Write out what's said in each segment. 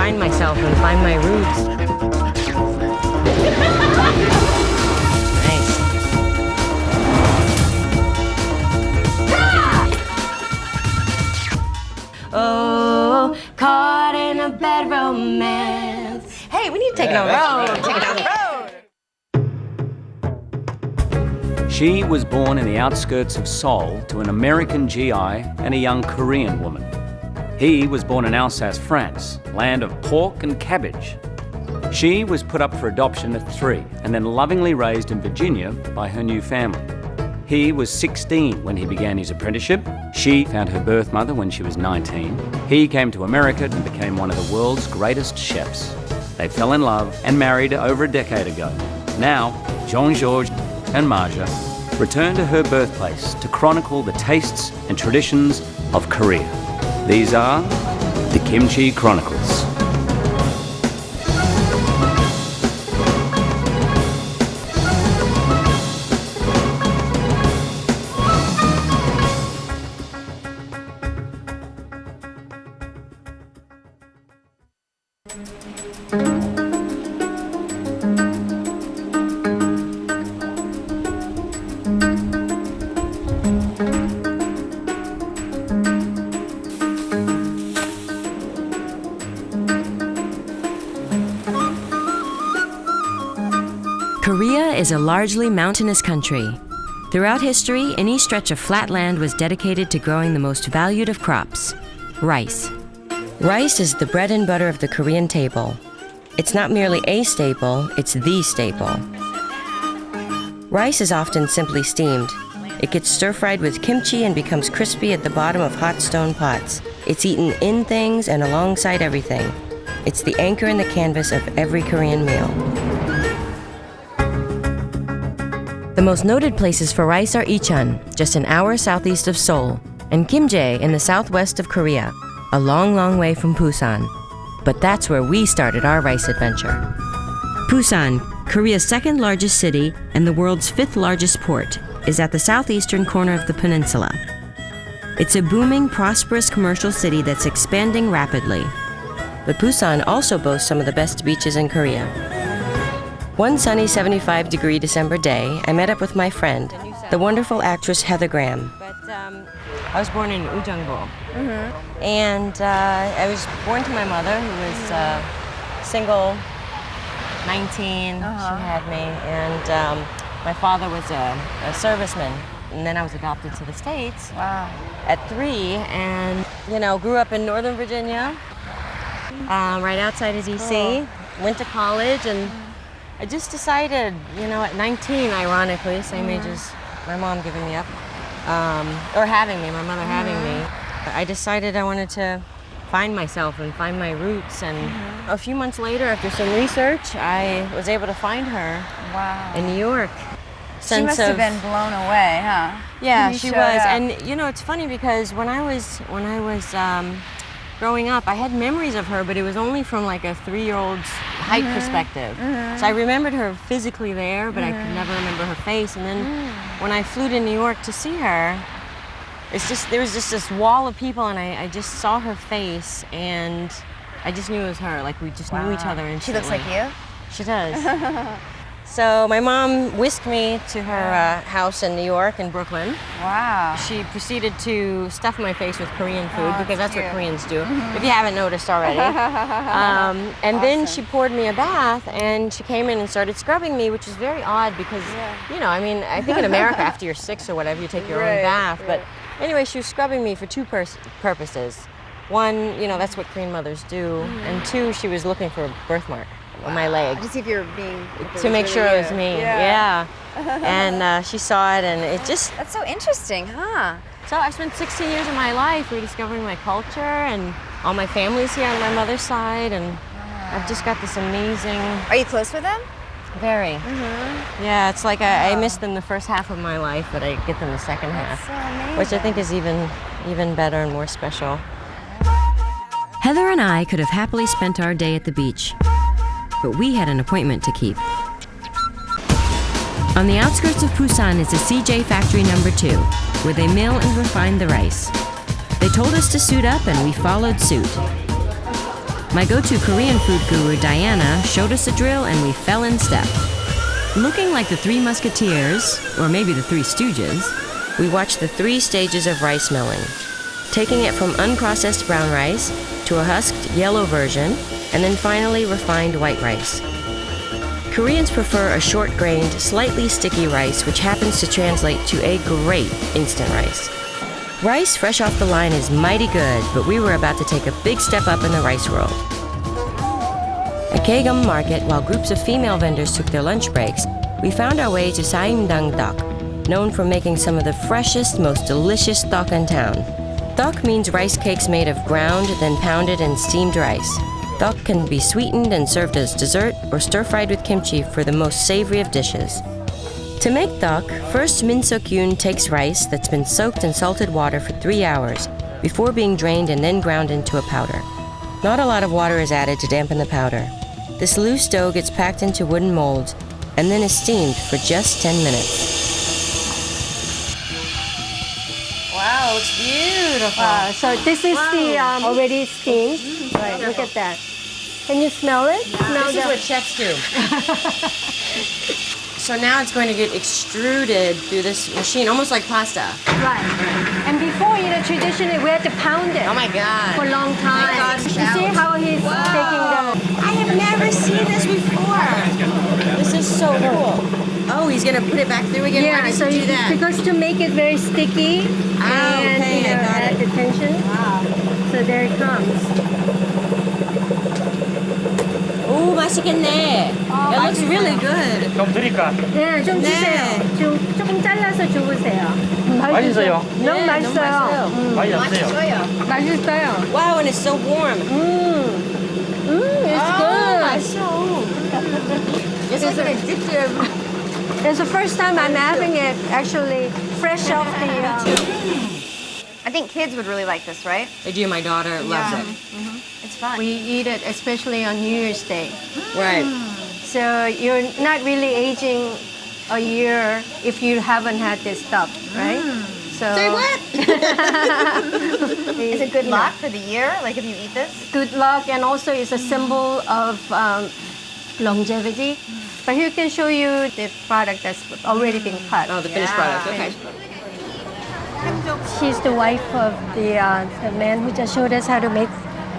find myself and find my roots. Nice. Oh, caught in a bad romance. Hey, we need to take it on the road. Take it down the road. She was born in the outskirts of Seoul to an American GI and a young Korean woman. He was born in Alsace, France, land of pork and cabbage. She was put up for adoption at 3 and then lovingly raised in Virginia by her new family. He was 16 when he began his apprenticeship. She found her birth mother when she was 19. He came to America and became one of the world's greatest chefs. They fell in love and married over a decade ago. Now, Jean-Georges and Marja return to her birthplace to chronicle the tastes and traditions of Korea. These are the Kimchi Chronicles. Korea is a largely mountainous country. Throughout history, any stretch of flat land was dedicated to growing the most valued of crops, rice. Rice is the bread and butter of the Korean table. It's not merely a staple, it's the staple. Rice is often simply steamed. It gets stir-fried with kimchi and becomes crispy at the bottom of hot stone pots. It's eaten in things and alongside everything. It's the anchor in the canvas of every Korean meal. The most noted places for rice are Icheon, just an hour southeast of Seoul, and Kimjae in the southwest of Korea, a long, long way from Busan. But that's where we started our rice adventure. Busan, Korea's second largest city and the world's 5th largest port, is at the southeastern corner of the peninsula. It's a booming, prosperous commercial city that's expanding rapidly. But Busan also boasts some of the best beaches in Korea. One sunny 75-degree December day, I met up with my friend, the wonderful actress Heather Graham. I was born in Ujeongbu, and I was born to my mother, who was single, 19. She had me, and my father was a serviceman, and then I was adopted to the States at 3, and grew up in Northern Virginia, right outside of DC. Went to college, and I just decided, at 19, ironically, same age as my mom giving me up, or having me, my mother having me, I decided I wanted to find myself and find my roots. And a few months later, after some research, I was able to find her in New York. She must have been blown away, huh? Yeah, she was. And it's funny because when I was growing up, I had memories of her, but it was only from like a 3-year-old's height perspective. So I remembered her physically there, but I could never remember her face. And then when I flew to New York to see her, there was just this wall of people, and I just saw her face, and I just knew it was her. Like, we just knew each other instantly. She looks like you? She does. So my mom whisked me to her house in New York, in Brooklyn. Wow. She proceeded to stuff my face with Korean food, because that's what Koreans do, if you haven't noticed already. And then she poured me a bath, and she came in and started scrubbing me, which is very odd because, I think in America after you're 6 or whatever, you take your own bath. But anyway, she was scrubbing me for 2 purposes. One, that's what Korean mothers do. And 2, she was looking for a birthmark on my leg. To see if you're being... To make sure it was me, yeah. And she saw it, and it just... That's so interesting, huh? So I spent 16 years of my life rediscovering my culture, and all my family's here on my mother's side, and I've just got this amazing... Are you close with them? Very. Yeah, it's like I miss them the first half of my life, but I get them the second half. So amazing. Which I think is even better and more special. Heather and I could have happily spent our day at the beach, but we had an appointment to keep. On the outskirts of Busan is the CJ Factory number 2, where they mill and refine the rice. They told us to suit up, and we followed suit. My go-to Korean food guru, Diana, showed us a drill and we fell in step. Looking like the Three Musketeers, or maybe the Three Stooges, we watched the 3 stages of rice milling, taking it from unprocessed brown rice to a husked yellow version, and then finally refined white rice. Koreans prefer a short-grained, slightly sticky rice, which happens to translate to a great instant rice. Rice fresh off the line is mighty good, but we were about to take a big step up in the rice world. At Kaegum Market, while groups of female vendors took their lunch breaks, we found our way to Sain Dang Dok, known for making some of the freshest, most delicious dok in town. Dok means rice cakes made of ground, then pounded and steamed rice. Dok can be sweetened and served as dessert or stir-fried with kimchi for the most savory of dishes. To make dok, first Min Suk-yoon takes rice that's been soaked in salted water for 3 hours before being drained and then ground into a powder. Not a lot of water is added to dampen the powder. This loose dough gets packed into wooden molds and then is steamed for just 10 minutes. Wow, it's beautiful. So this is the already steamed. Right, look at that. Can you smell it? Smell This is what chefs do. So now it's going to get extruded through this machine, almost like pasta. Right. And before, traditionally we had to pound it. Oh my God. For a long time. God. You see how he's taking the... I have never seen this before. This is so cool. Oh, he's going to put it back through again? Why does so he do that? because to make it very sticky and okay, I got add it. the tension. Wow. So there it comes. 오, 맛있겠네. It looks really good. 좀 드릴까? 네, 좀 주세요. 조금 잘라서 주세요. 맛있어요. 너무 맛있어요. 많이 없어요. 맛있어요. Wow, and it's so warm. It's good. 맛있어. It's like an addictive. It's the first time I'm having it actually fresh off the... I think kids would really like this, right? They do. My daughter loves it. It's fun. We eat it especially on New Year's Day. Right. So you're not really aging a year if you haven't had this stuff, right? So Say what? Is it good luck for the year? Like if you eat this? Good luck, and also it's a symbol of longevity. But here can show you the product that's already been cut. Oh, the finished product. Okay. She's the wife of the man who just showed us how to make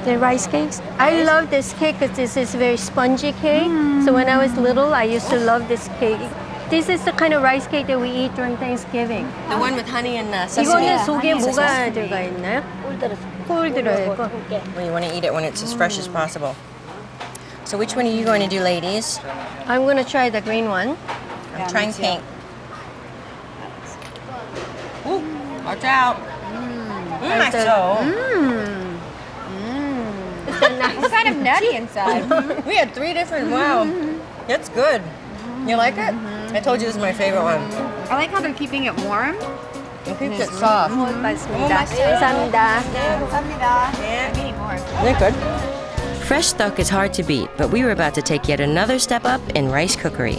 the rice cakes. I love this cake because this is a very spongy cake. So when I was little, I used to love this cake. This is the kind of rice cake that we eat during Thanksgiving. The one with honey and sesame. 이거는 속에 뭐가 들어가 있나요? 꿀 들어요. Well, you want to eat it when it's as fresh as possible. So which one are you going to do, ladies? I'm going to try the green one. I'm trying pink. Ooh, watch out. 맛있어. It's kind of nutty inside. We had 3 different. Wow, that's good. You like it? I told you this is my favorite one. I like how they're keeping it warm. It keeps it soft. 맛있습니다. 감사합니다. I'm eating more. Isn't it good? Fresh dok is hard to beat, but we were about to take yet another step up in rice cookery.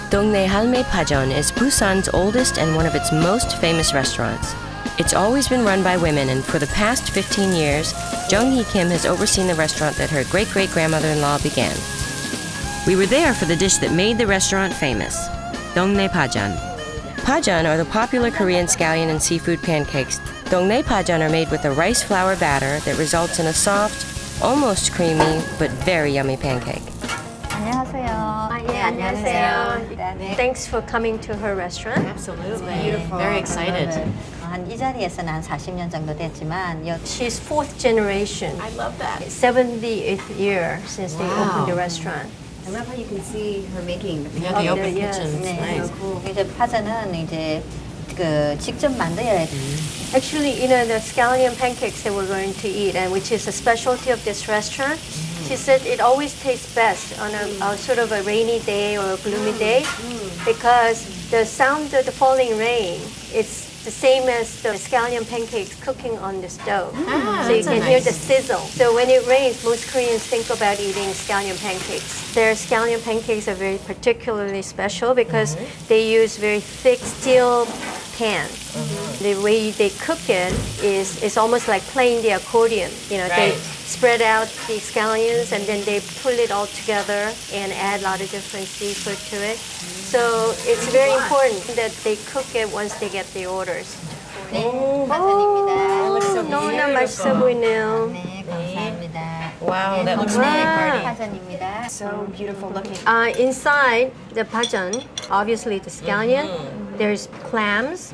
Dongnae Halme Pajan is Busan's oldest and one of its most famous restaurants. It's always been run by women, and for the past 15 years, Jung-hee Kim has overseen the restaurant that her great-great-grandmother-in-law began. We were there for the dish that made the restaurant famous, Dongnae Pajan. Pajan are the popular Korean scallion and seafood pancakes. Dongnae Pajan are made with a rice flour batter that results in a soft, almost creamy, but very yummy pancake. 안녕하세요. 네, 안녕하세요. Thanks for coming to her restaurant. Absolutely. Beautiful. Very excited. 이 자리에서는 한 40년 정도 됐지만 She's 4th generation. I love that. 78th year since they opened the restaurant. I love how you can see her making the Yeah, the open yes. kitchen. It's nice. 이제 파전은 이제 직접 만들어야 돼. Actually, the scallion pancakes that we're going to eat, and which is a specialty of this restaurant, she said it always tastes best on a sort of a rainy day or a gloomy day because the sound of the falling rain, it's the same as the scallion pancakes cooking on the stove. So you can hear the sizzle. So when it rains, most Koreans think about eating scallion pancakes. Their scallion pancakes are very particularly special because they use very thick steel pans. The way they cook it is almost like playing the accordion. They spread out the scallions, and then they pull it all together and add a lot of different seafood to it. So it's very important that they cook it once they get the orders. 파전입니다. 너무나 맛있어 보이네요. 네, 감사합니다. Wow, that looks really pretty. 파전입니다. So beautiful looking. Inside the pajan, obviously the scallion, there's clams,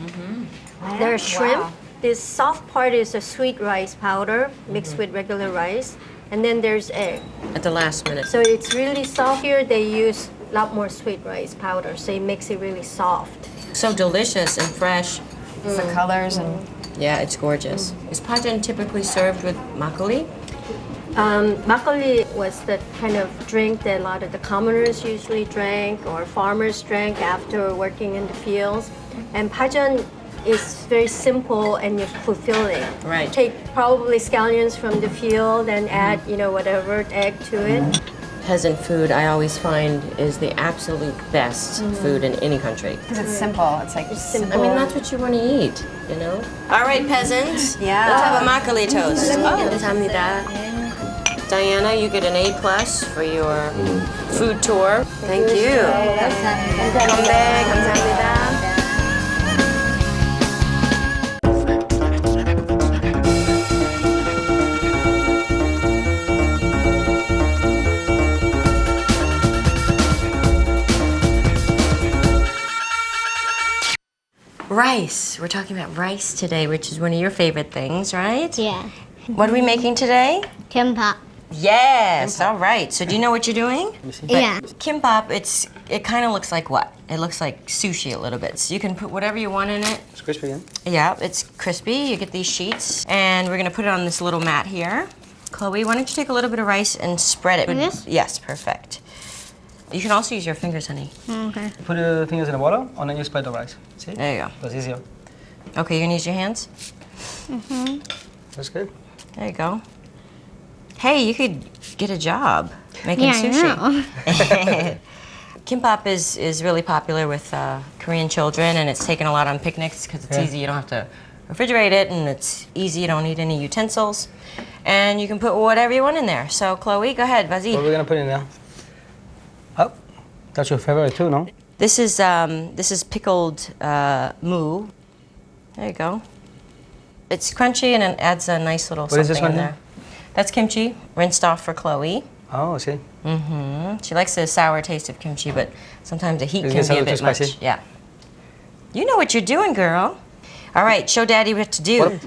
there's shrimp. Wow. This soft part is a sweet rice powder mixed with regular rice, and then there's egg. At the last minute. So it's really soft. Here they use a lot more sweet rice powder, so it makes it really soft. So delicious and fresh. The colors and Yeah, it's gorgeous. Is pajan typically served with makgeolli? Makgeolli was the kind of drink that a lot of the commoners usually drank or farmers drank after working in the fields. And pajan is very simple and fulfilling. Right. Take probably scallions from the field and add, whatever egg to it. Peasant food, I always find, is the absolute best food in any country. because it's simple. It's like Simple. I mean, that's what you want to eat, you know? All right, peasants. Yeah. Let's have a makgeolli toast. 감사합니다. Diana, you get an A+ for your food tour. Thank you. 감사합니다. 건배, 감사합니다. Rice. We're talking about rice today, which is one of your favorite things, right? Yeah. What are we making today? Kimbap. Yes. All right. So do you know what you're doing? Yeah. Kimbap, it kind of looks like what? It looks like sushi a little bit. So you can put whatever you want in it. It's crispy, yeah? Yeah, it's crispy. You get these sheets, and we're gonna put it on this little mat here. Chloe, why don't you take a little bit of rice and spread it? This? Yes, perfect. You can also use your fingers, honey. Okay. You put your fingers in the water and then you spread the rice. See? There you go. That's easier. Okay, you're gonna use your hands? That's good. There you go. Hey, you could get a job making Yeah, I sushi. know. Kimbap is really popular with Korean children, and it's taken a lot on picnics because it's Yeah. easy. You don't have to refrigerate it, and it's easy. You don't need any utensils, and you can put whatever you want in there. So, Chloe, go ahead, What are vas-y. we gonna put in there? Oh, that's your favorite too, no? This is pickled moo. There you go. It's crunchy and it adds a nice little What is this something in one there. That's kimchi, rinsed off for Chloe. Oh, see. She likes the sour taste of kimchi, but sometimes the heat It can gets a be a little bit too much. spicy. Yeah. You know what you're doing, girl. All right, show Daddy what to do. What?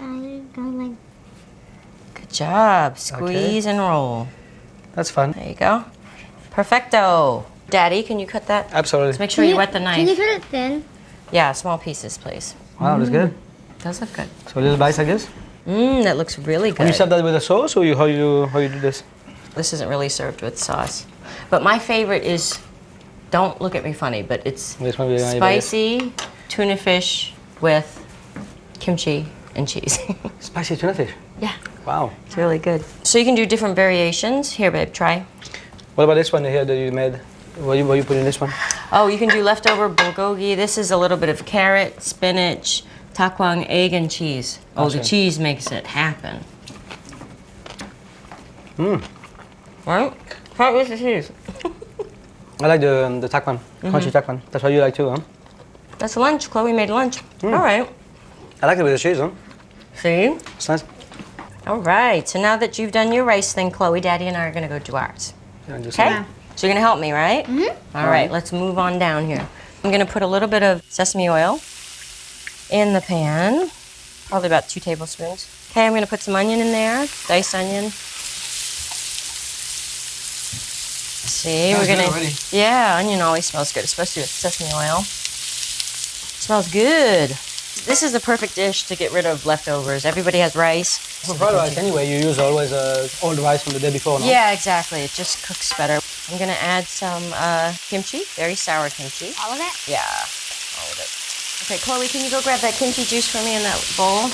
Good job. Squeeze and roll. That's fun. There you go. Perfecto. Daddy, can you cut that? Absolutely. Just make sure you wet the Can you knife. cut it thin? Yeah, small pieces, please. Wow, that's good. Does look good. So little bites like this. That looks really When you good. serve that with a sauce, or how you do this? This isn't really served with sauce. But my favorite is, don't look at me funny, but it's This one we're gonna eat spicy tuna fish with kimchi and cheese. Spicy tuna fish. Yeah, Wow. it's really good. So you can do different variations. Here, babe, try. What about this one here that you made? What you put in this one? Oh, you can do leftover bulgogi. This is a little bit of carrot, spinach, takwang, egg, and cheese. Oh, the Awesome. cheese makes it happen. Right? How is the cheese? I like the takwan, crunchy takwan. That's what you like too, huh? That's lunch. Chloe made lunch. All right. I like it with the cheese, huh? See? It's nice. All right. So now that you've done your rice thing, Chloe, Daddy, and I are going to go do ours. Yeah, just Okay? So you're going to help me, right? Mm-hmm. All right. Let's move on down here. I'm going to put a little bit of sesame oil in the pan, probably about 2 tablespoons. Okay, I'm going to put some onion in there, diced onion. See, Smells we're good gonna. already. Yeah, onion always smells good, especially with sesame oil. Smells good. This is the perfect dish to get rid of leftovers. Everybody has rice. For fried rice anyway, you use always old rice from the day before, no? Yeah, exactly. It just cooks better. I'm gonna add some kimchi, very sour kimchi. All of it? Yeah, all of it. Okay, Chloe, can you go grab that kimchi juice for me in that bowl?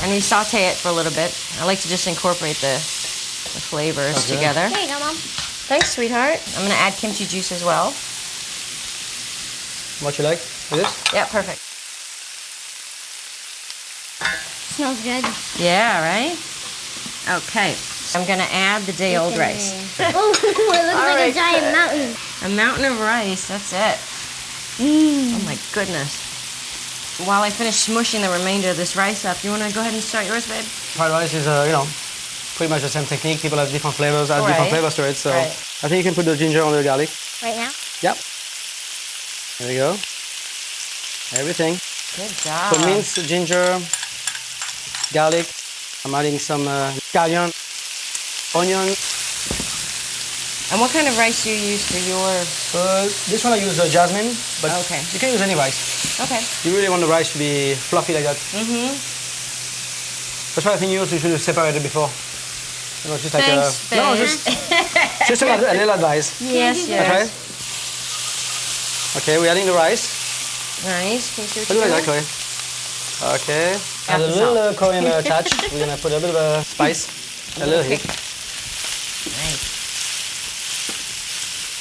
And we saute it for a little bit. I like to just incorporate the flavors Okay. together. There you go, Mom. Thanks, sweetheart. I'm gonna add kimchi juice as well. What you like with this? Yeah, perfect. Smells good. Yeah, right? Okay, I'm gonna add the day-old rice. Oh, it looks like a giant mountain. A mountain of rice, that's it. Oh my goodness. While I finish smushing the remainder of this rice up, you wanna go ahead and start yours, babe? Fried rice is, pretty much the same technique. People have different flavors, add different Right. flavors to it. So Right. I think you can put the ginger on the garlic. Right now? Yep. There we go. Everything. Good job. So minced ginger, garlic. I'm adding some scallion, onion. And what kind of rice do you use for your... This one I use jasmine, but Okay. you can use any rice. Okay. You really want the rice to be fluffy like that. Mm-hmm. That's why I think you should have separated before. Just like Thanks, no, babe. just a little advice. Yes, yes. Okay. Okay, we're adding the rice. Nice. Can you see What what do you you're like, doing? Chloe? Okay. Got Add a the little salt. Korean touch. We're gonna put a bit of spice, a little heat. Nice.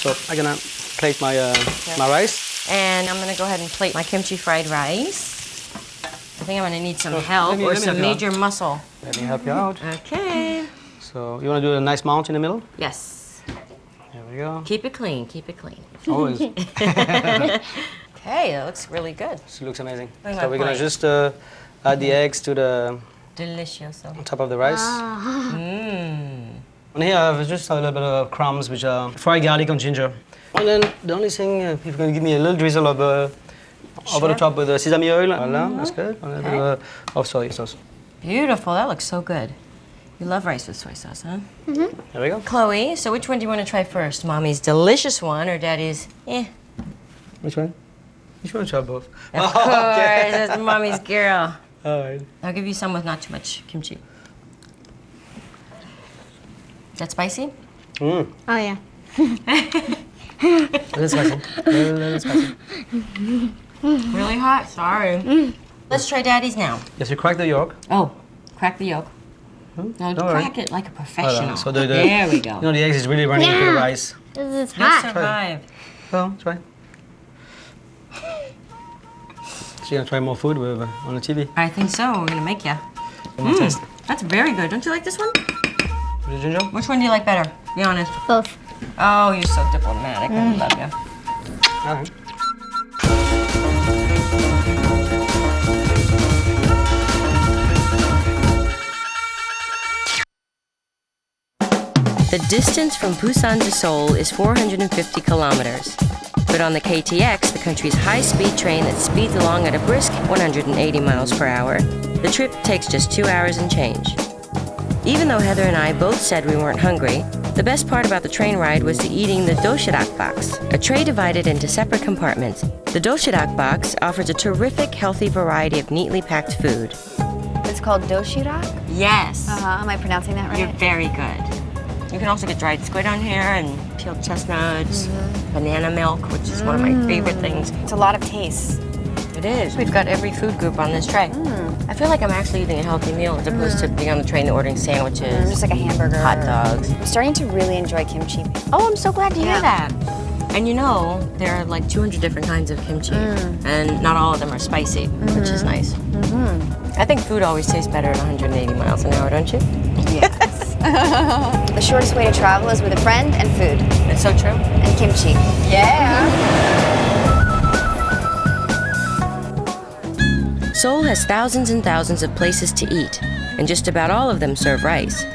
So I'm gonna plate my my rice. And I'm gonna go ahead and plate my kimchi fried rice. I think I'm gonna need some help let or me some help you major muscle. Let me help you out. Okay. So you wanna do a nice mount in the middle? Yes. There we go. Keep it clean. Keep it clean. Always. Okay, that looks really good. This looks amazing. Bring So my we're gonna plate. just add the eggs to the Delicious. on top of the rice. Mmm. And here I have just a little bit of crumbs, which are fried garlic and ginger. And then the only thing, if you're gonna give me a little drizzle of over the top with the sesame oil. Voilà, that's good. And a bit of soy sauce. Beautiful. That looks so good. You love rice with soy sauce, huh? There we go. Chloe, so which one do you want to try first? Mommy's delicious one or Daddy's Which one? Which one? Try both. Of course, that's Mommy's girl. All right. I'll give you some with not too much kimchi. Is that spicy? Oh, yeah. A little spicy. A little spicy. Really hot? Sorry. Let's try Daddy's now. Yes, you crack the yolk. Oh, crack the yolk. No, Don't worry. crack it like a professional. So there we go. You know, the eggs is really running into the rice. This is You'll hot. survive. Well, try. So you're gonna try more food with, on the TV? I think so. We're gonna make ya. One more taste. That's very good. Don't you like this one? With the ginger? Which one do you like better? Be honest. Both. Oh, you're so diplomatic. I love you. All right. The distance from Busan to Seoul is 450 kilometers. But on the KTX, the country's high-speed train that speeds along at a brisk 180 miles per hour, the trip takes just 2 hours and change. Even though Heather and I both said we weren't hungry, the best part about the train ride was the eating the Doshirak box, a tray divided into separate compartments. The Doshirak box offers a terrific, healthy variety of neatly packed food. It's called Doshirak? Yes. Am I pronouncing that right? You're very good. You can also get dried squid on here and peeled chestnuts, banana milk, which is one of my favorite things. It's a lot of taste. It is. We've got every food group on this tray. I feel like I'm actually eating a healthy meal as opposed to being on the train and ordering sandwiches, Just like a hamburger. hot dogs. I'm starting to really enjoy kimchi. Oh, I'm so glad to hear Yeah. that. And you know, there are like 200 different kinds of kimchi, and not all of them are spicy, which is nice. I think food always tastes better at 180 miles an hour, don't you? Yes. The shortest way to travel is with a friend and food. It's so true. And kimchi. Yeah. Seoul has thousands and thousands of places to eat, and just about all of them serve rice.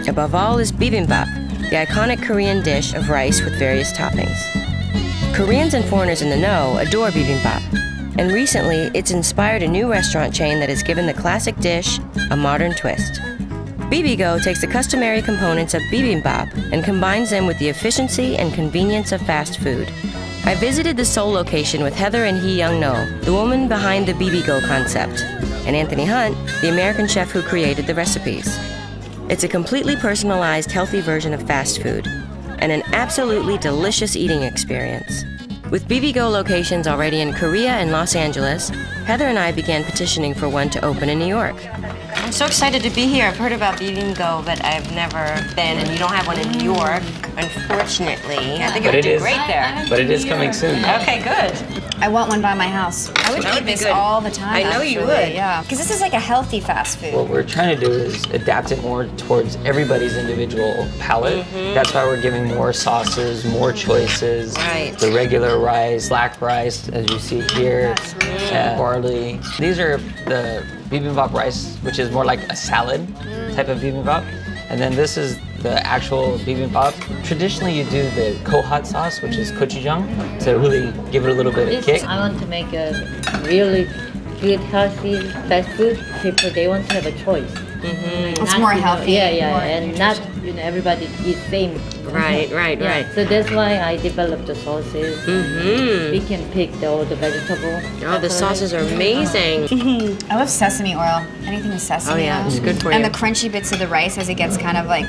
Above all is bibimbap, the iconic Korean dish of rice with various toppings. Koreans and foreigners in the know adore bibimbap, and recently it's inspired a new restaurant chain that has given the classic dish a modern twist. Bibigo takes the customary components of bibimbap and combines them with the efficiency and convenience of fast food. I visited the Seoul location with Heather and Hee Young-no, the woman behind the Bibigo concept, and Anthony Hunt, the American chef who created the recipes. It's a completely personalized, healthy version of fast food, and an absolutely delicious eating experience. With Bibigo locations already in Korea and Los Angeles, Heather and I began petitioning for one to open in New York. I'm so excited to be here. I've heard about Bibimbap, but I've never been, and you don't have one in New York, unfortunately. I think it would do great there. But it is coming soon. Okay, good. I want one by my house. I would eat this all the time. I know you actually. would. Yeah. Because this is like a healthy fast food. What we're trying to do is adapt it more towards everybody's individual palate. That's why we're giving more sauces, more choices. Right. The regular rice, black rice, as you see here, barley. These are the bibimbap rice, which is more like a salad type of bibimbap. And then this is the actual bibimbap. Traditionally, you do the kohat sauce, which is gochujang, to really give it a little bit of kick. I want to make a really good, healthy fast food. People, they want to have a choice. It's more healthy. And not everybody eat same. Right. So that's why I developed the sauces. We can pick all the vegetable. Oh, the sauces are amazing. I love sesame oil. Anything with sesame. Oh yeah, it's good for And you. the crunchy bits of the rice as it gets kind of like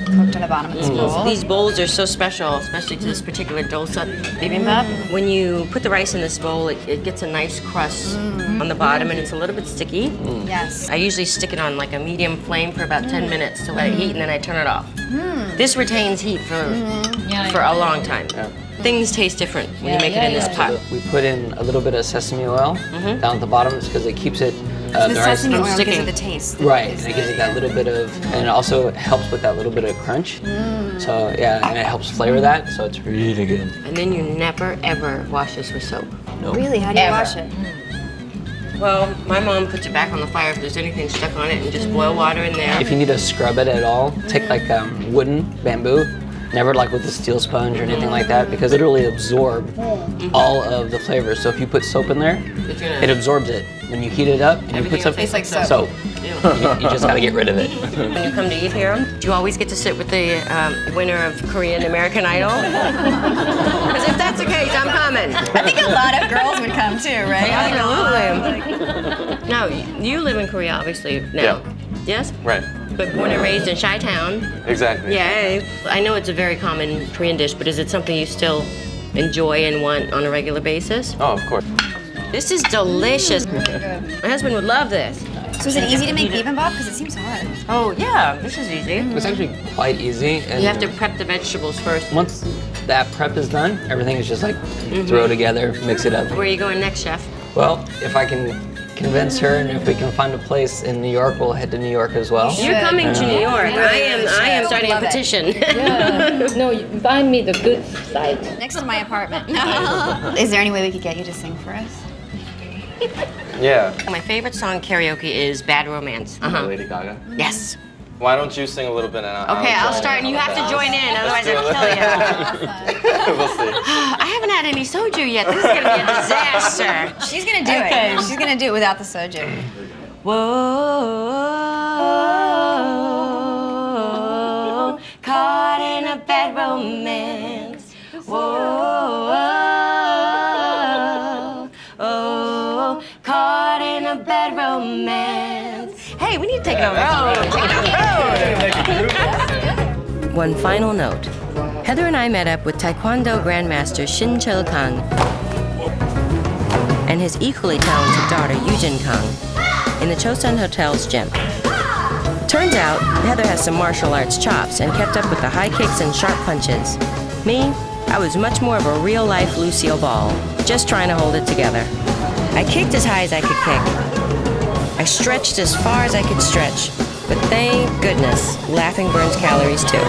cooked on the bottom of this bowl. These bowls are so special, especially to this particular dosa bibimbap. When you put the rice in this bowl, it gets a nice crust on the bottom, and it's a little bit sticky. Yes. I usually stick it on like a medium flame for about 10 minutes to let it heat, and then I turn it off. This retains heat for a long time. Things taste different when you make it in this pot. We put in a little bit of sesame oil down at the bottom because it keeps it. The sesame oil sticking. gives it the taste. Right, and it gives it that little bit of, and it also helps with that little bit of crunch. So yeah, and it helps flavor that, so it's really good. And then you never ever wash this with soap. Really? How do you wash it? Well, my mom puts it back on the fire if there's anything stuck on it, and just boil water in there. If you need to scrub it at all, take like wooden bamboo, never like with a steel sponge or anything like that, because it literally absorb all of the flavors. So if you put soap in there, it absorbs it. When you heat it up and you put some tastes like soap. you just gotta get rid of it. When you come to eat here, do you always get to sit with the winner of Korean American Idol? Because if that's the case, I'm coming. I think a lot of girls would come too, right? Absolutely. Now, you live in Korea, obviously, now. Yeah. Yes? Right. But born and raised in Chi-town. Exactly. Yeah. I know it's a very common Korean dish, but is it something you still enjoy and want on a regular basis? Oh, of course. This is delicious. My husband would love this. So is it easy to make bibimbap? Because it seems hard. Oh, yeah, this is easy. It's actually quite easy. And You have to prep the vegetables first. once that prep is done, everything is just like throw together, mix it up. Where are you going next, chef? Well, if I can convince her and if we can find a place in New York, we'll head to New York as well. You're coming to New York. I am starting a Love it. petition. No, you find me the good side. Next to my apartment. Is there any way we could get you to sing for us? Yeah. My favorite song karaoke is Bad Romance. Lady Gaga. Yes. Why don't you sing a little bit and Okay, I'll start and you have to join in, otherwise I'll kill you. We'll see. I haven't had any soju yet. This is gonna be a disaster. She's gonna do it. She's gonna do it without the soju. Whoa, caught in a bad romance. Whoa, caught in a bad romance. Hey, we need to take it on the road. One final note. Heather and I met up with Taekwondo Grandmaster Shin Chul-kang and his equally talented daughter Yujin Kang in the Chosun Hotel's gym. Turns out, Heather has some martial arts chops and kept up with the high kicks and sharp punches. Me, I was much more of a real-life Lucille Ball, just trying to hold it together. I kicked as high as I could kick. I stretched as far as I could stretch, but thank goodness, laughing burns calories too.